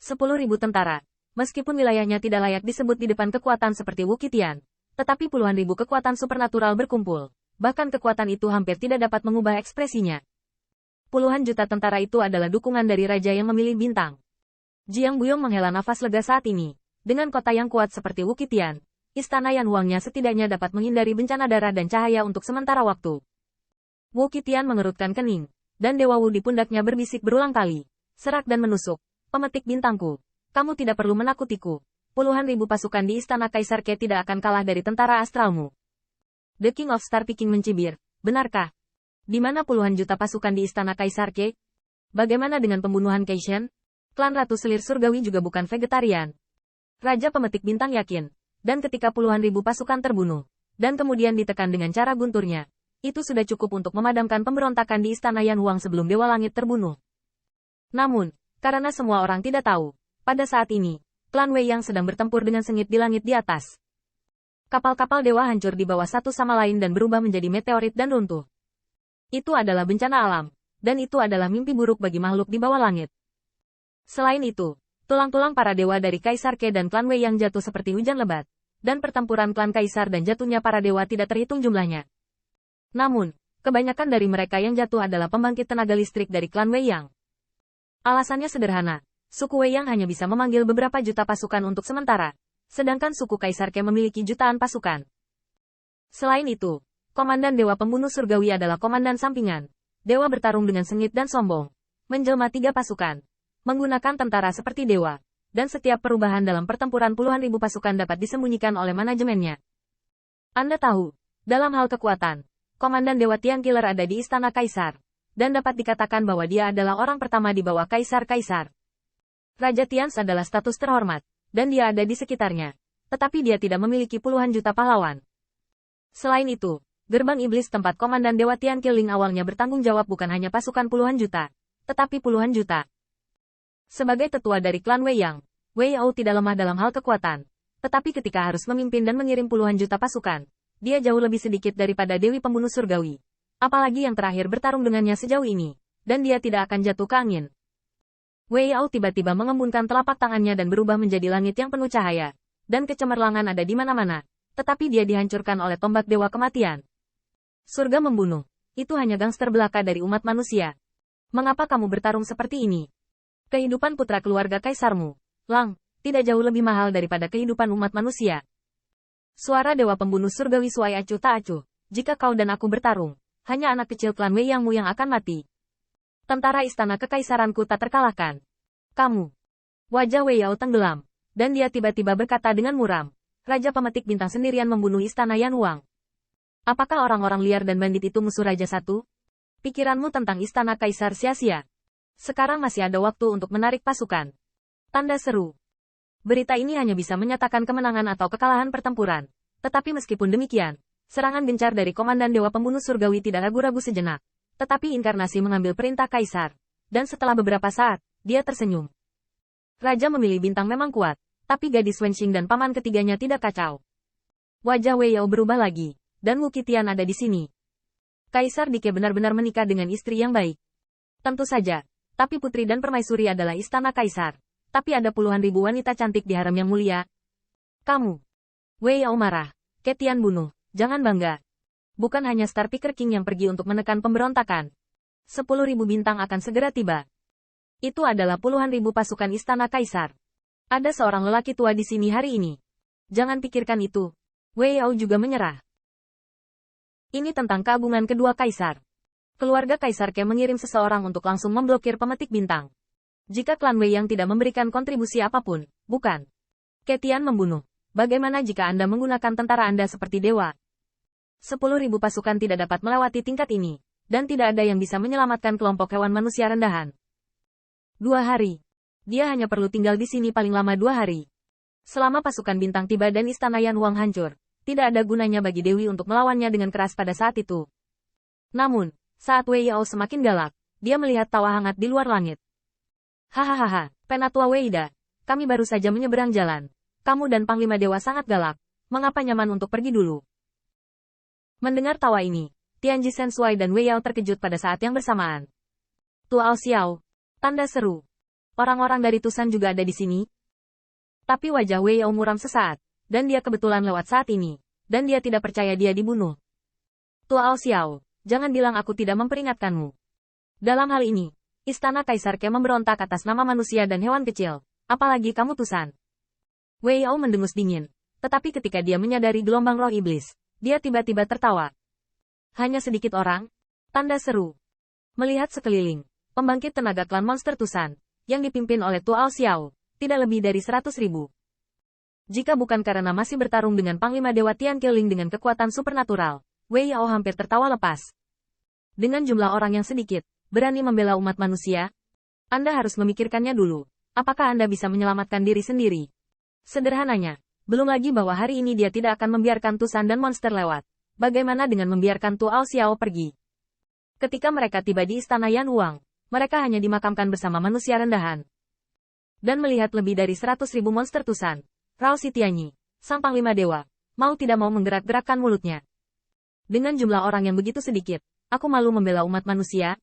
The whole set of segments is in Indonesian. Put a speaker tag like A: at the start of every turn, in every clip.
A: 10.000 tentara. Meskipun wilayahnya tidak layak disebut di depan kekuatan seperti Wukitian, tetapi puluhan ribu kekuatan supernatural berkumpul. Bahkan kekuatan itu hampir tidak dapat mengubah ekspresinya. Puluhan juta tentara itu adalah dukungan dari raja yang memilih bintang. Jiang Buyong menghela nafas lega saat ini. Dengan kota yang kuat seperti Wukitian, istana Yanhuangnya setidaknya dapat menghindari bencana darah dan cahaya untuk sementara waktu. Wukitian mengerutkan kening, dan Dewa Wu di pundaknya berbisik berulang kali. Serak dan menusuk. Pemetik bintangku. Kamu tidak perlu menakutiku. Puluhan ribu pasukan di istana Kaisar Ke tidak akan kalah dari tentara astralmu. The King of Star Peking mencibir. Benarkah? Di mana puluhan juta pasukan di istana Kaisar Ke? Bagaimana dengan pembunuhan Keishen? Klan Ratu Selir Surgawi juga bukan vegetarian. Raja pemetik bintang yakin. Dan ketika puluhan ribu pasukan terbunuh, dan kemudian ditekan dengan cara gunturnya, itu sudah cukup untuk memadamkan pemberontakan di istana Yanhuang sebelum Dewa Langit terbunuh. Namun, karena semua orang tidak tahu, pada saat ini, klan Wei yang sedang bertempur dengan sengit di langit di atas. Kapal-kapal dewa hancur di bawah satu sama lain dan berubah menjadi meteorit dan runtuh. Itu adalah bencana alam, dan itu adalah mimpi buruk bagi makhluk di bawah langit. Selain itu, tulang-tulang para dewa dari Kaisar Ke dan klan Wei yang jatuh seperti hujan lebat, dan pertempuran klan Kaisar dan jatuhnya para dewa tidak terhitung jumlahnya. Namun, kebanyakan dari mereka yang jatuh adalah pembangkit tenaga listrik dari klan Wei Yang. Alasannya sederhana. Suku Wei Yang hanya bisa memanggil beberapa juta pasukan untuk sementara, sedangkan suku Kaisar Ke memiliki jutaan pasukan. Selain itu, Komandan Dewa Pembunuh Surgawi adalah komandan sampingan. Dewa bertarung dengan sengit dan sombong. Menjelma 3 pasukan. Menggunakan tentara seperti dewa. Dan setiap perubahan dalam pertempuran puluhan ribu pasukan dapat disembunyikan oleh manajemennya. Anda tahu, dalam hal kekuatan, Komandan Dewa Tian Killer ada di Istana Kaisar. Dan dapat dikatakan bahwa dia adalah orang pertama di bawah Kaisar-Kaisar. Raja Tians adalah status terhormat, dan dia ada di sekitarnya. Tetapi dia tidak memiliki puluhan juta pahlawan. Selain itu, gerbang iblis tempat Komandan Dewa Tian Killing awalnya bertanggung jawab bukan hanya pasukan puluhan juta, tetapi puluhan juta. Sebagai tetua dari klan Wei Yang, Wei Yao tidak lemah dalam hal kekuatan. Tetapi ketika harus memimpin dan mengirim puluhan juta pasukan, dia jauh lebih sedikit daripada Dewi Pembunuh Surgawi. Apalagi yang terakhir bertarung dengannya sejauh ini, dan dia tidak akan jatuh ke angin. Wei Yao tiba-tiba mengembunkan telapak tangannya dan berubah menjadi langit yang penuh cahaya. Dan kecemerlangan ada di mana-mana. Tetapi dia dihancurkan oleh tombak dewa kematian. Surga membunuh. Itu hanya gangster belaka dari umat manusia. Mengapa kamu bertarung seperti ini? Kehidupan putra keluarga kaisarmu, Lang, tidak jauh lebih mahal daripada kehidupan umat manusia. Suara Dewa Pembunuh Surgawi suai acuh tak acuh. Jika kau dan aku bertarung, hanya anak kecil klan Wei Yangmu yang akan mati. Tentara istana kekaisaranku tak terkalahkan. Kamu. Wajah Wei Yao tenggelam. Dan dia tiba-tiba berkata dengan muram. Raja pemetik bintang sendirian membunuh istana Yanhuang. Apakah orang-orang liar dan bandit itu musuh Raja Satu? Pikiranmu tentang istana kaisar sia-sia. Sekarang masih ada waktu untuk menarik pasukan. Tanda seru. Berita ini hanya bisa menyatakan kemenangan atau kekalahan pertempuran. Tetapi meskipun demikian, serangan gencar dari Komandan Dewa Pembunuh Surgawi tidak ragu-ragu sejenak. Tetapi inkarnasi mengambil perintah kaisar. Dan setelah beberapa saat, dia tersenyum. Raja memilih bintang memang kuat, tapi gadis Wenxing dan paman ketiganya tidak kacau. Wajah Wei Yao berubah lagi, dan Wukitian ada di sini. Kaisar Dike benar-benar menikah dengan istri yang baik. Tentu saja, tapi putri dan permaisuri adalah istana kaisar. Tapi ada puluhan ribu wanita cantik di harem yang mulia. Kamu. Wei Yao marah. Ketian bunuh, jangan bangga. Bukan hanya Star Picker King yang pergi untuk menekan pemberontakan. 10.000 bintang akan segera tiba. Itu adalah puluhan ribu pasukan istana kaisar. Ada seorang lelaki tua di sini hari ini. Jangan pikirkan itu. Wei Yao juga menyerah. Ini tentang keagungan kedua kaisar. Keluarga Kaisar Ke mengirim seseorang untuk langsung memblokir pemetik bintang. Jika klan Wei yang tidak memberikan kontribusi apapun, bukan. Ketian membunuh. Bagaimana jika Anda menggunakan tentara Anda seperti dewa? 10.000 pasukan tidak dapat melewati tingkat ini, dan tidak ada yang bisa menyelamatkan kelompok hewan manusia rendahan. 2 hari. Dia hanya perlu tinggal di sini paling lama 2 hari. Selama pasukan bintang tiba dan istana Yanhuang hancur, tidak ada gunanya bagi Dewi untuk melawannya dengan keras pada saat itu. Namun, saat Wei Yao semakin galak, dia melihat tawa hangat di luar langit. Hahaha, Penatua Weida, kami baru saja menyeberang jalan. Kamu dan Panglima Dewa sangat galak. Mengapa nyaman untuk pergi dulu? Mendengar tawa ini, Tianji Sensuai dan Wei Yao terkejut pada saat yang bersamaan. Tuao Xiao. Tanda seru. Orang-orang dari Tusan juga ada di sini. Tapi wajah Wei Yao muram sesaat, dan dia kebetulan lewat saat ini, dan dia tidak percaya dia dibunuh. Tuao Xiao, jangan bilang aku tidak memperingatkanmu. Dalam hal ini, Istana Kaisar Ke memberontak atas nama manusia dan hewan kecil, apalagi kamu Tusan. Wei Yao mendengus dingin, tetapi ketika dia menyadari gelombang roh iblis, dia tiba-tiba tertawa. Hanya sedikit orang? Tanda seru. Melihat sekeliling, pembangkit tenaga klan monster Tusan, yang dipimpin oleh Tuao Xiao, tidak lebih dari 100.000. Jika bukan karena masih bertarung dengan Panglima Dewa Tian Qingling dengan kekuatan supernatural, Wei Yao hampir tertawa lepas. Dengan jumlah orang yang sedikit, berani membela umat manusia? Anda harus memikirkannya dulu. Apakah Anda bisa menyelamatkan diri sendiri? Sederhananya, belum lagi bahwa hari ini dia tidak akan membiarkan Tusan dan monster lewat. Bagaimana dengan membiarkan Tuao Xiao pergi? Ketika mereka tiba di Istana Yan Huang, mereka hanya dimakamkan bersama manusia rendahan. Dan melihat lebih dari 100.000 monster Tusan, Rao Sitianyi, sang Panglima Dewa, mau tidak mau menggerak-gerakkan mulutnya. Dengan jumlah orang yang begitu sedikit, aku malu membela umat manusia.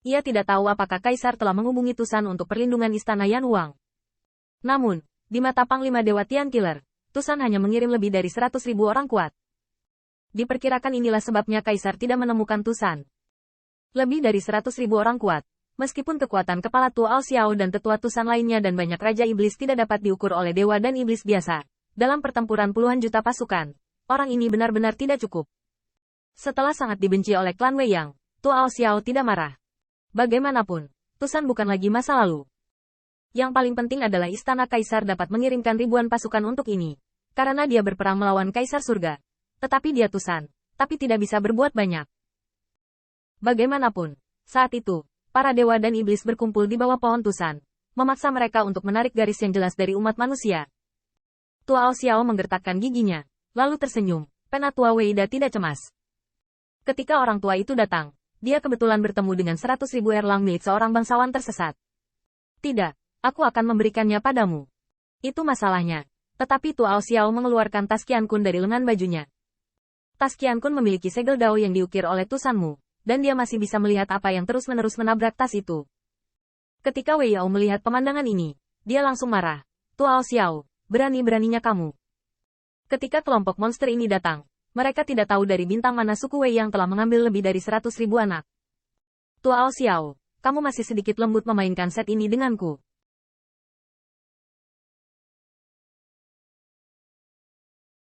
A: Ia tidak tahu apakah Kaisar telah menghubungi Tusan untuk perlindungan Istana Yan Huang. Namun, di mata Panglima Dewa Tian Killer, Tusan hanya mengirim lebih dari 100.000 orang kuat. Diperkirakan inilah sebabnya Kaisar tidak menemukan Tusan. Lebih dari 100.000 orang kuat. Meskipun kekuatan kepala Tuao Xiao dan tetua Tusan lainnya dan banyak Raja Iblis tidak dapat diukur oleh Dewa dan Iblis biasa, dalam pertempuran puluhan juta pasukan, orang ini benar-benar tidak cukup. Setelah sangat dibenci oleh klan Wei Yang, Tuao Xiao tidak marah. Bagaimanapun, Tusan bukan lagi masa lalu. Yang paling penting adalah Istana Kaisar dapat mengirimkan ribuan pasukan untuk ini, karena dia berperang melawan Kaisar Surga. Tetapi dia Tusan, tapi tidak bisa berbuat banyak. Bagaimanapun, saat itu, para dewa dan iblis berkumpul di bawah pohon Tusan, memaksa mereka untuk menarik garis yang jelas dari umat manusia. Tuao Xiao menggertakkan giginya, lalu tersenyum. Penatua Weida tidak cemas. Ketika orang tua itu datang, dia kebetulan bertemu dengan 100.000 erlang milik seorang bangsawan tersesat. Tidak, aku akan memberikannya padamu. Itu masalahnya. Tetapi Tuao Xiao mengeluarkan tas Qian Kun dari lengan bajunya. Tas Qian Kun memiliki segel dao yang diukir oleh Tusanmu, dan dia masih bisa melihat apa yang terus-menerus menabrak tas itu. Ketika Wei Yao melihat pemandangan ini, dia langsung marah. Tuao Xiao, berani-beraninya kamu. Ketika kelompok monster ini datang, mereka tidak tahu dari bintang mana suku Wei yang telah mengambil lebih dari 100.000 anak. Tuao Xiao, kamu masih sedikit lembut memainkan set ini denganku.